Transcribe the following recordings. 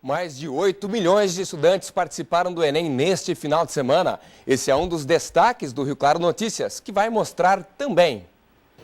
Mais de 8 milhões de estudantes participaram do Enem neste final de semana. Esse é um dos destaques do Rio Claro Notícias, que vai mostrar também.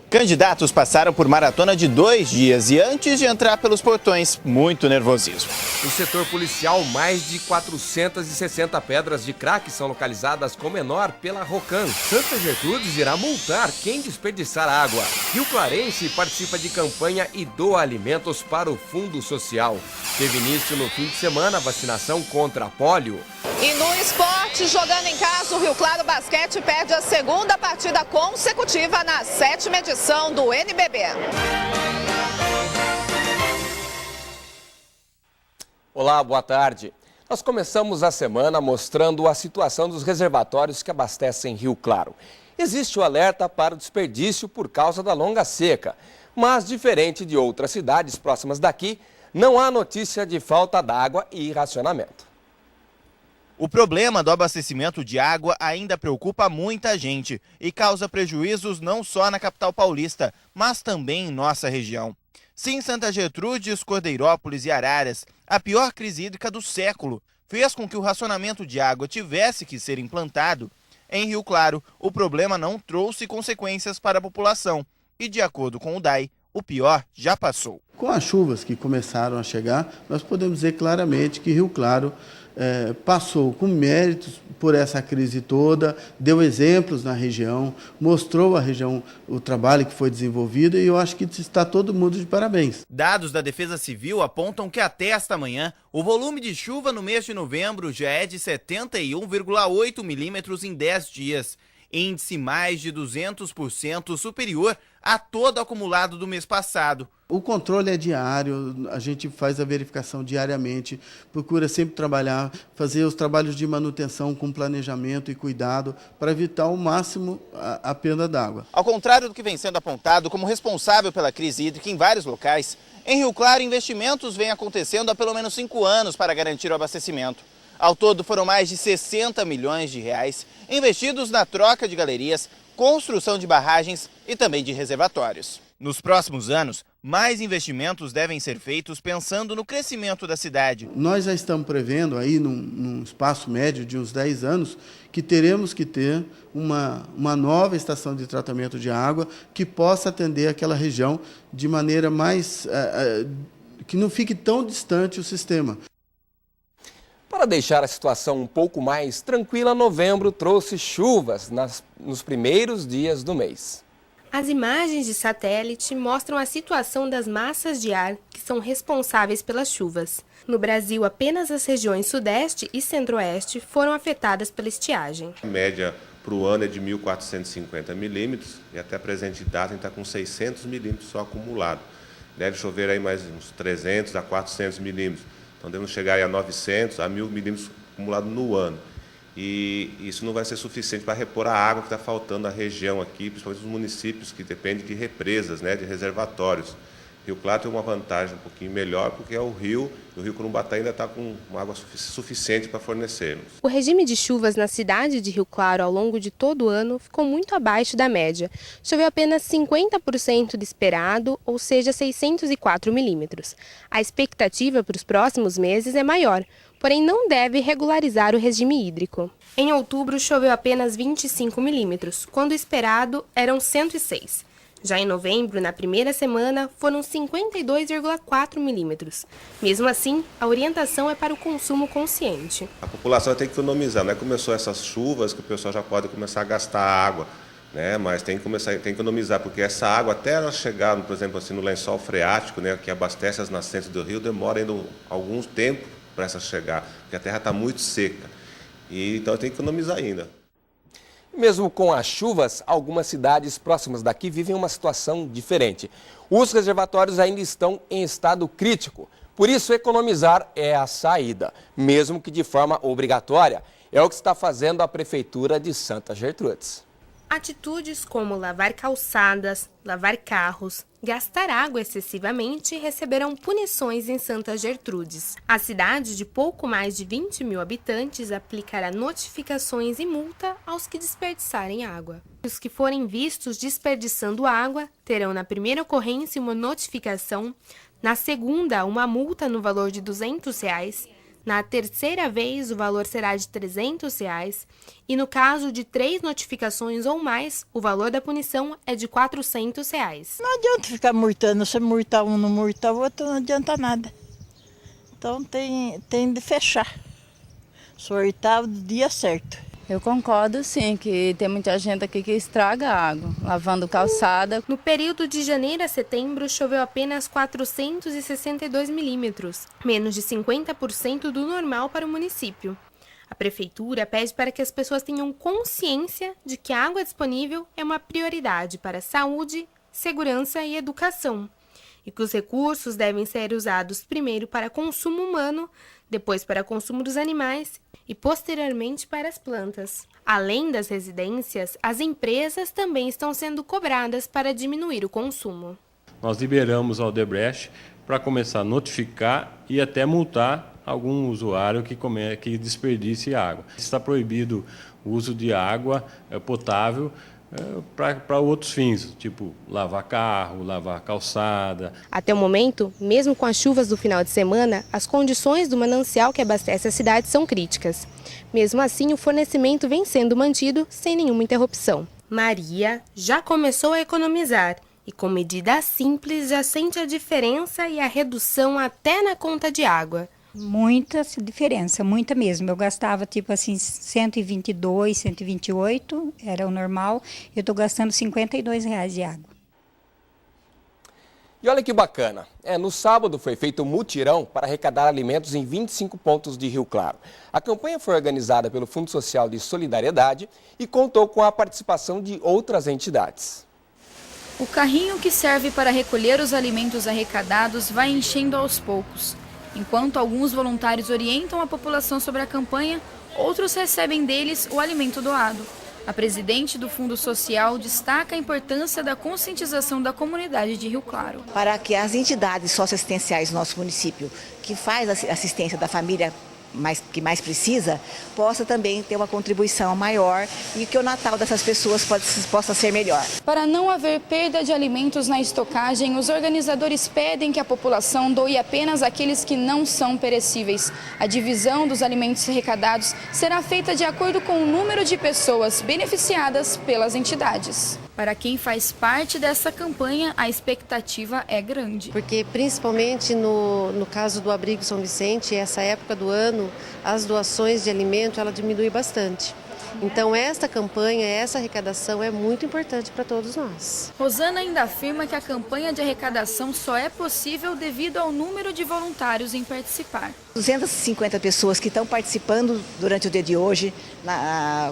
Candidatos passaram por maratona de 2 dias e antes de entrar pelos portões, muito nervosismo. No setor policial, mais de 460 pedras de crack são localizadas com menor pela Rocan. Santa Gertrudes irá multar quem desperdiçar água. Rio Clarense participa de campanha e doa alimentos para o Fundo Social. Teve início no fim de semana a vacinação contra a pólio. E no esporte, jogando em casa, o Rio Claro Basquete perde a segunda partida consecutiva na 7ª edição do NBB. Olá, boa tarde. Nós começamos a semana mostrando a situação dos reservatórios que abastecem Rio Claro. Existe o alerta para o desperdício por causa da longa seca, mas diferente de outras cidades próximas daqui, não há notícia de falta d'água e racionamento. O problema do abastecimento de água ainda preocupa muita gente e causa prejuízos não só na capital paulista, mas também em nossa região. Sim, Santa Gertrudes, Cordeirópolis e Araras, a pior crise hídrica do século, fez com que o racionamento de água tivesse que ser implantado. Em Rio Claro, o problema não trouxe consequências para a população e, de acordo com o DAI, o pior já passou. Com as chuvas que começaram a chegar, nós podemos dizer claramente que Rio Claro passou com méritos por essa crise toda, deu exemplos na região, mostrou à região o trabalho que foi desenvolvido e eu acho que está todo mundo de parabéns. Dados da Defesa Civil apontam que até esta manhã, o volume de chuva no mês de novembro já é de 71,8 milímetros em 10 dias, índice mais de 200% superior a todo o acumulado do mês passado. O controle é diário, a gente faz a verificação diariamente, procura sempre trabalhar, fazer os trabalhos de manutenção com planejamento e cuidado para evitar ao máximo a perda d'água. Ao contrário do que vem sendo apontado como responsável pela crise hídrica em vários locais, em Rio Claro investimentos vêm acontecendo há pelo menos 5 anos para garantir o abastecimento. Ao todo foram mais de 60 milhões de reais investidos na troca de galerias, construção de barragens e também de reservatórios. Nos próximos anos, mais investimentos devem ser feitos pensando no crescimento da cidade. Nós já estamos prevendo aí num espaço médio de uns 10 anos que teremos que ter uma nova estação de tratamento de água que possa atender aquela região de maneira mais que não fique tão distante o sistema. Para deixar a situação um pouco mais tranquila, novembro trouxe chuvas nos primeiros dias do mês. As imagens de satélite mostram a situação das massas de ar que são responsáveis pelas chuvas. No Brasil, apenas as regiões Sudeste e Centro-Oeste foram afetadas pela estiagem. A média para o ano é de 1.450 milímetros e até a presente data a gente está com 600 milímetros só acumulado. Deve chover aí mais uns 300 a 400 milímetros. Então devemos chegar aí a 900 a 1.000 milímetros acumulados no ano. E isso não vai ser suficiente para repor a água que está faltando na região aqui, principalmente os municípios que dependem de represas, de reservatórios. Rio Claro tem uma vantagem um pouquinho melhor, porque é o rio Corumbataí ainda está com uma água suficiente para fornecermos. O regime de chuvas na cidade de Rio Claro ao longo de todo o ano ficou muito abaixo da média. Choveu apenas 50% do esperado, ou seja, 604 milímetros. A expectativa para os próximos meses é maior, porém não deve regularizar o regime hídrico. Em outubro, choveu apenas 25 milímetros, quando o esperado eram 106. Já em novembro, na primeira semana, foram 52,4 milímetros. Mesmo assim, a orientação é para o consumo consciente. A população tem que economizar, não é que começou essas chuvas que o pessoal já pode começar a gastar água, mas tem que economizar, porque essa água, até ela chegar, por exemplo, assim, no lençol freático, que abastece as nascentes do rio, demora ainda algum tempo para essa chegar, porque a terra está muito seca. Então tem que economizar ainda. Mesmo com as chuvas, algumas cidades próximas daqui vivem uma situação diferente. Os reservatórios ainda estão em estado crítico. Por isso, economizar é a saída, mesmo que de forma obrigatória. É o que está fazendo a Prefeitura de Santa Gertrudes. Atitudes como lavar calçadas, lavar carros, gastar água excessivamente receberão punições em Santa Gertrudes. A cidade, de pouco mais de 20 mil habitantes, aplicará notificações e multa aos que desperdiçarem água. Os que forem vistos desperdiçando água terão, na primeira ocorrência, uma notificação, Na segunda, uma multa no valor de R$ 200. Na terceira vez, o valor será de R$ 300. E no caso de 3 notificações ou mais, o valor da punição é de R$ 400. Não adianta ficar multando. Se multar um, não multar o outro, não adianta nada. Então tem de fechar. Sortar o dia certo. Eu concordo sim, que tem muita gente aqui que estraga a água, lavando calçada. No período de janeiro a setembro, choveu apenas 462 milímetros, menos de 50% do normal para o município. A prefeitura pede para que as pessoas tenham consciência de que a água disponível é uma prioridade para saúde, segurança e educação, e que os recursos devem ser usados primeiro para consumo humano, depois para consumo dos animais e posteriormente para as plantas. Além das residências, as empresas também estão sendo cobradas para diminuir o consumo. Nós liberamos a Odebrecht para começar a notificar e até multar algum usuário que desperdice água. Está proibido o uso de água potável para outros fins, tipo lavar carro, lavar calçada. Até o momento, mesmo com as chuvas do final de semana, as condições do manancial que abastece a cidade são críticas. Mesmo assim, o fornecimento vem sendo mantido sem nenhuma interrupção. Maria já começou a economizar e, com medidas simples, já sente a diferença e a redução até na conta de água. Muita diferença, muita mesmo. Eu gastava tipo assim 122, 128, era o normal. Eu estou gastando R$52 de água. E olha que bacana, no sábado foi feito um mutirão para arrecadar alimentos em 25 pontos de Rio Claro. A campanha foi organizada pelo Fundo Social de Solidariedade e contou com a participação de outras entidades. O carrinho que serve para recolher os alimentos arrecadados vai enchendo aos poucos. Enquanto alguns voluntários orientam a população sobre a campanha, outros recebem deles o alimento doado. A presidente do Fundo Social destaca a importância da conscientização da comunidade de Rio Claro. Para que as entidades socioassistenciais do nosso município, que faz a assistência da família que mais precisa, possa também ter uma contribuição maior e que o Natal dessas pessoas possa ser melhor. Para não haver perda de alimentos na estocagem, os organizadores pedem que a população doe apenas aqueles que não são perecíveis. A divisão dos alimentos arrecadados será feita de acordo com o número de pessoas beneficiadas pelas entidades. Para quem faz parte dessa campanha, a expectativa é grande. Porque principalmente no caso do Abrigo São Vicente, essa época do ano, as doações de alimento ela diminui bastante. Então esta campanha, essa arrecadação é muito importante para todos nós. Rosana ainda afirma que a campanha de arrecadação só é possível devido ao número de voluntários em participar. 250 pessoas que estão participando durante o dia de hoje,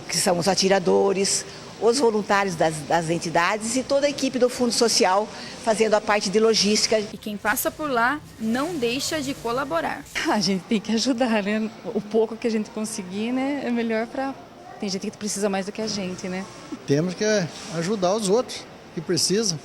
que são os atiradores, os voluntários das entidades e toda a equipe do Fundo Social fazendo a parte de logística. E quem passa por lá não deixa de colaborar. A gente tem que ajudar, né? O pouco que a gente conseguir, né, é melhor para... Tem gente que precisa mais do que a gente, né? Temos que ajudar os outros que precisam.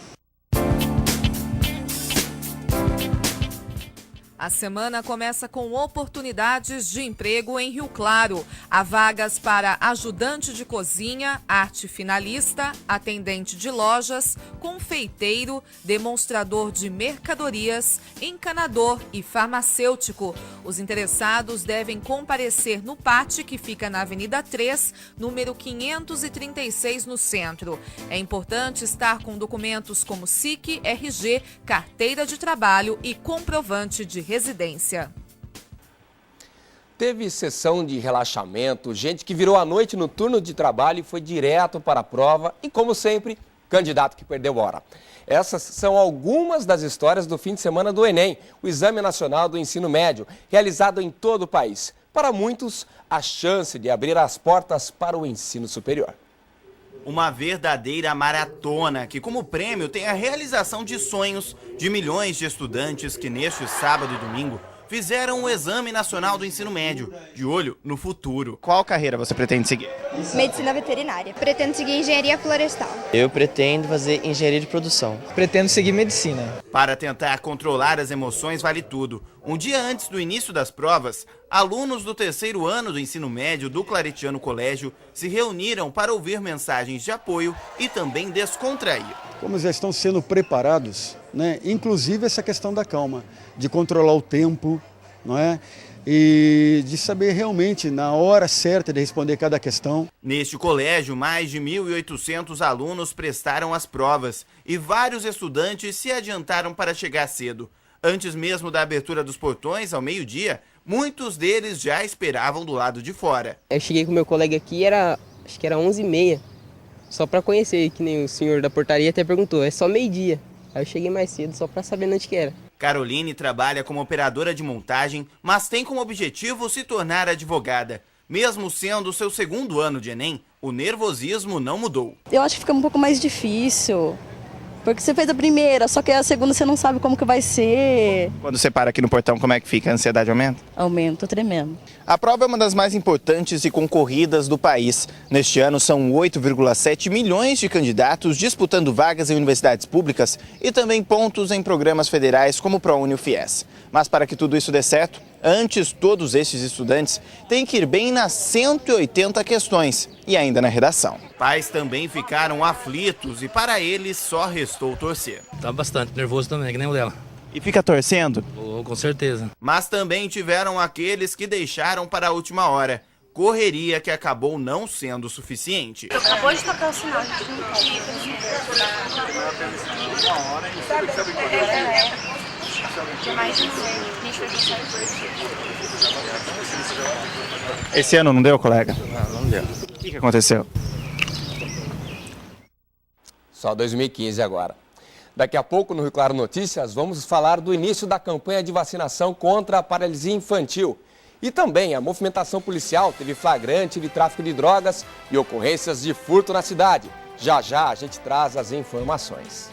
A semana começa com oportunidades de emprego em Rio Claro. Há vagas para ajudante de cozinha, arte finalista, atendente de lojas, confeiteiro, demonstrador de mercadorias, encanador e farmacêutico. Os interessados devem comparecer no PAT, que fica na Avenida 3, número 536, no centro. É importante estar com documentos como SIC, RG, carteira de trabalho e comprovante de residência. Teve sessão de relaxamento, gente que virou a noite no turno de trabalho e foi direto para a prova e, como sempre, candidato que perdeu hora. Essas são algumas das histórias do fim de semana do Enem, o Exame Nacional do Ensino Médio, realizado em todo o país. Para muitos, a chance de abrir as portas para o ensino superior. Uma verdadeira maratona que, como prêmio, tem a realização de sonhos de milhões de estudantes que, neste sábado e domingo, fizeram o Exame Nacional do Ensino Médio, de olho no futuro. Qual carreira você pretende seguir? Medicina veterinária. Pretendo seguir engenharia florestal. Eu pretendo fazer engenharia de produção. Pretendo seguir medicina. Para tentar controlar as emoções vale tudo. Um dia antes do início das provas, alunos do 3º ano do ensino médio do Claretiano Colégio se reuniram para ouvir mensagens de apoio e também descontrair. Como já estão sendo preparados, né? Inclusive essa questão da calma, de controlar o tempo, não é? E de saber realmente na hora certa de responder cada questão. Neste colégio, mais de 1.800 alunos prestaram as provas e vários estudantes se adiantaram para chegar cedo. Antes mesmo da abertura dos portões, ao meio-dia, muitos deles já esperavam do lado de fora. Eu cheguei com meu colega aqui, acho que era 11h30, só para conhecer, que nem o senhor da portaria até perguntou, é só meio-dia. Aí eu cheguei mais cedo só para saber onde que era. Caroline trabalha como operadora de montagem, mas tem como objetivo se tornar advogada. Mesmo sendo o seu 2º ano de Enem, o nervosismo não mudou. Eu acho que fica um pouco mais difícil, porque você fez a primeira, só que a segunda você não sabe como que vai ser. Quando você para aqui no portão, como é que fica? A ansiedade aumenta? Aumenta, tremendo. A prova é uma das mais importantes e concorridas do país. Neste ano, são 8,7 milhões de candidatos disputando vagas em universidades públicas e também pontos em programas federais como o ProUni e o FIES. Mas para que tudo isso dê certo, antes todos estes estudantes têm que ir bem nas 180 questões e ainda na redação. Pais também ficaram aflitos e para eles só restou torcer. Tá bastante nervoso também, que nem o dela. E fica torcendo? Com certeza. Mas também tiveram aqueles que deixaram para a última hora. Correria que acabou não sendo suficiente. Acabou de tocar o sinal, gente não pode. Esse ano não deu, colega? Não deu. O que aconteceu? Só 2015 agora. Daqui a pouco, no Rio Claro Notícias, vamos falar do início da campanha de vacinação contra a paralisia infantil. E também a movimentação policial teve flagrante de tráfico de drogas e ocorrências de furto na cidade. Já já a gente traz as informações.